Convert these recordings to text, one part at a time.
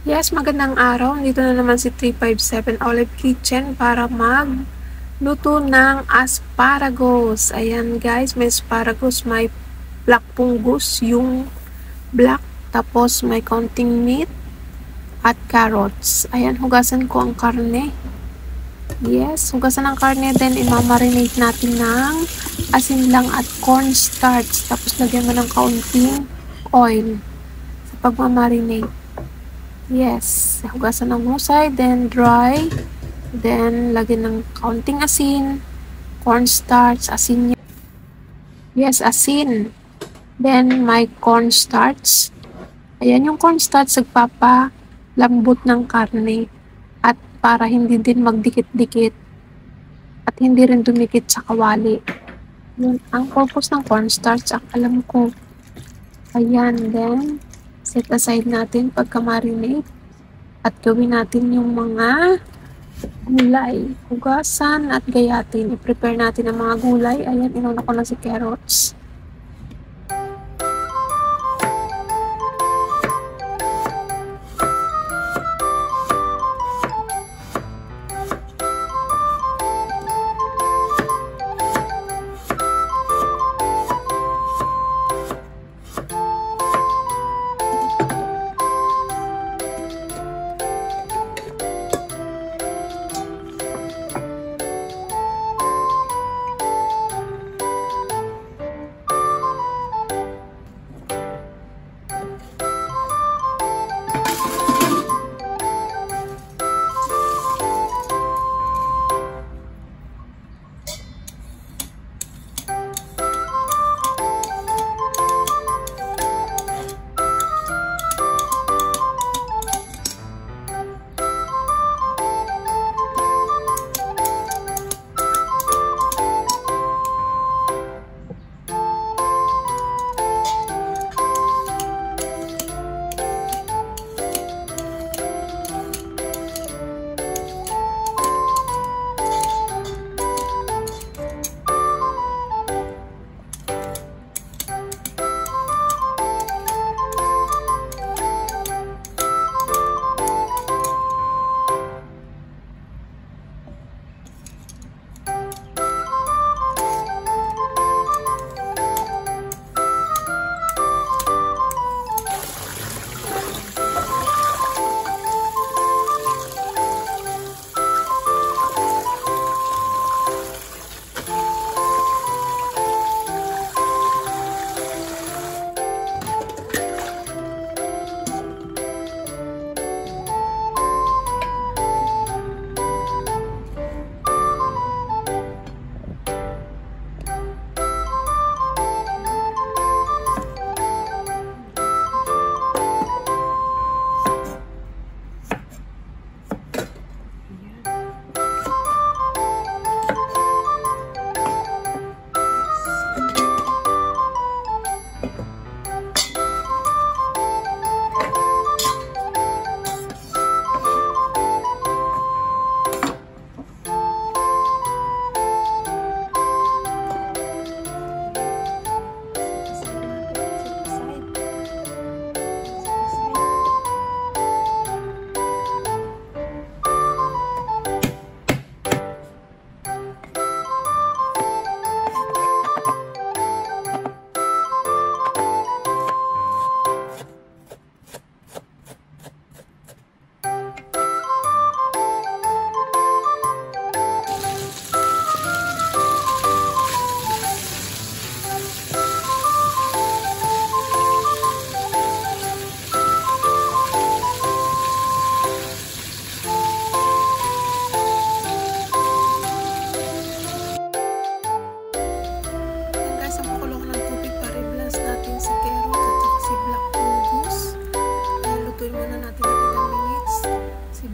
Yes, magandang araw. Dito na naman si 357 Olive Kitchen para magluto ng asparagus. Ayan guys, may asparagus, may black pungus, yung black, tapos may konting meat at carrots. Ayan, hugasan ko ang karne. Yes, hugasan ang karne, then imamarinate natin ng asin lang at cornstarch. Tapos lagyan mo ng kaunting oil sa pagmamarinate. Yes, hugasan ng husay, then dry, then lagyan ng kaunting asin, cornstarch, asin niya. Yes, asin. Then may cornstarch. Ayan yung cornstarch, nagpapalambot ng karne at para hindi din magdikit-dikit at hindi rin dumikit sa kawali. Yun ang purpose ng cornstarch, ang alam ko. Ayan, then set aside natin pagka-marinate at gawin natin yung mga gulay. Hugasan at gayatin. I-prepare natin ang mga gulay. Ayan, inuna ko na si carrots.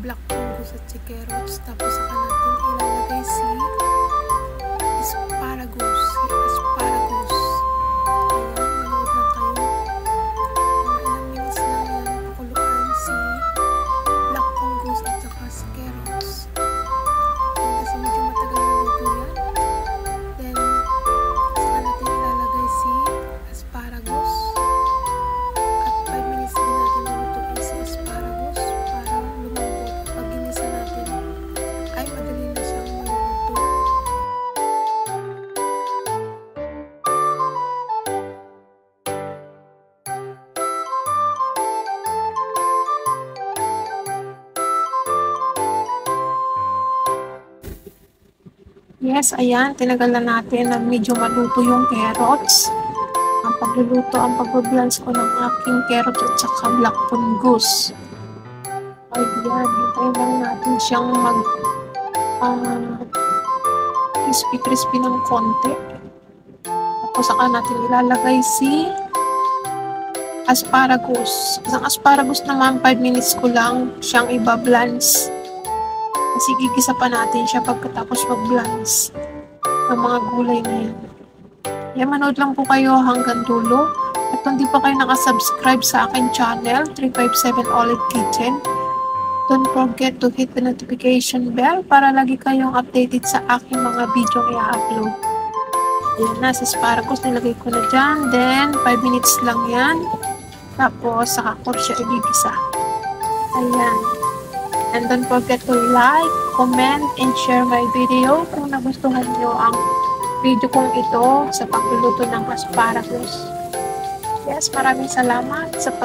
Black pungus at si carrots, tapos saka natin ilalagay si asparagus. Ayan, manood lang kayo. Mga ilang minutes lang yan, pakuluan si black pungus at saka si carrots. Ayan, kasi medyo matagal na luto yan. Then, saka natin ilalagay si asparagus. At 5 minutes din natin lulutuin si asparagus. Yes, ayan, tinagalan natin na medyo maluto yung carrots. Ang pagluluto, ang pagbablance ko ng aking carrot at saka black punggos. Ayan, hintayin lang natin siyang crispy-crispy ng konti. Tapos saka natin ilalagay si asparagus. Ang asparagus naman, 5 minutes ko lang siyang ibablance. Kasi gigisa pa natin siya pagkatapos mag-blance ng mga gulay na yan. Yan, manood lang po kayo hanggang dulo. At kung di pa kayo nakasubscribe sa akin channel, 357 Olive Kitchen, don't forget to hit the notification bell para lagi kayong updated sa aking mga video i-upload. Ayan na, sa asparagus, nilagay ko na dyan. Then, 5 minutes lang yan. Tapos, saka ko siya igigisa. Ayan. And don't forget to like, comment, and share my video kung nagustuhan nyo ang video kong ito sa pagluluto ng asparagus. Yes, maraming salamat sa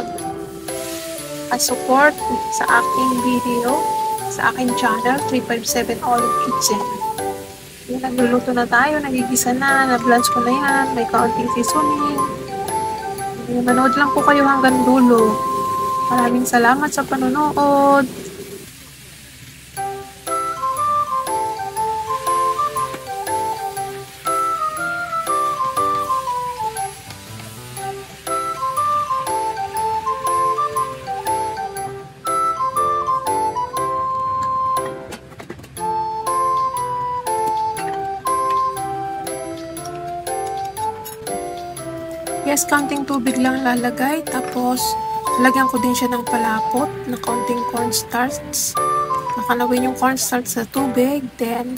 pag-support sa aking video, sa aking channel, 357 Olive Kitchen. Yan, nagluluto na tayo, nagigisa na, na-blance ko na yan, may kaunting seasoning. Manood lang po kayo hanggang dulo. Maraming salamat sa panonood. Yes, kaunting tubig lang lalagay. Tapos, lagyan ko din siya ng palapot na kaunting cornstarch. Kakalawin yung cornstarch sa tubig. Then,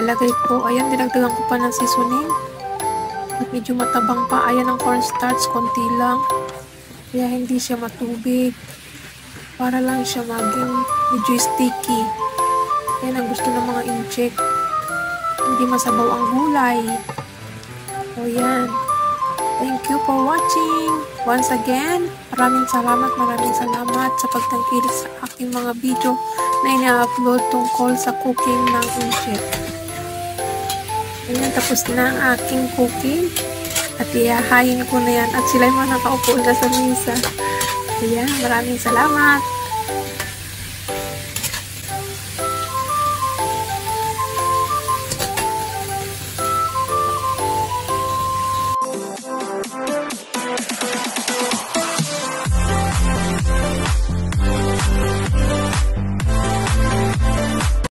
lalagay ko. Ayan, dinagdagan ko pa ng seasoning. At medyo matabang pa. Ayan ang cornstarch, konti lang. Kaya hindi siya matubig. Para lang siya maging medyo sticky. Ayan ang gusto ng mga incheck. Hindi masabaw ang gulay. O yan. Thank you for watching. Once again, maraming salamat sa pagtangkilik sa aking mga video na ina-upload tungkol sa cooking ng incheck. Ayan, tapos na ang aking cooking. At iyahayin ko na yan. At sila yung mga nakaupo na sa mesa. Ayan, maraming salamat.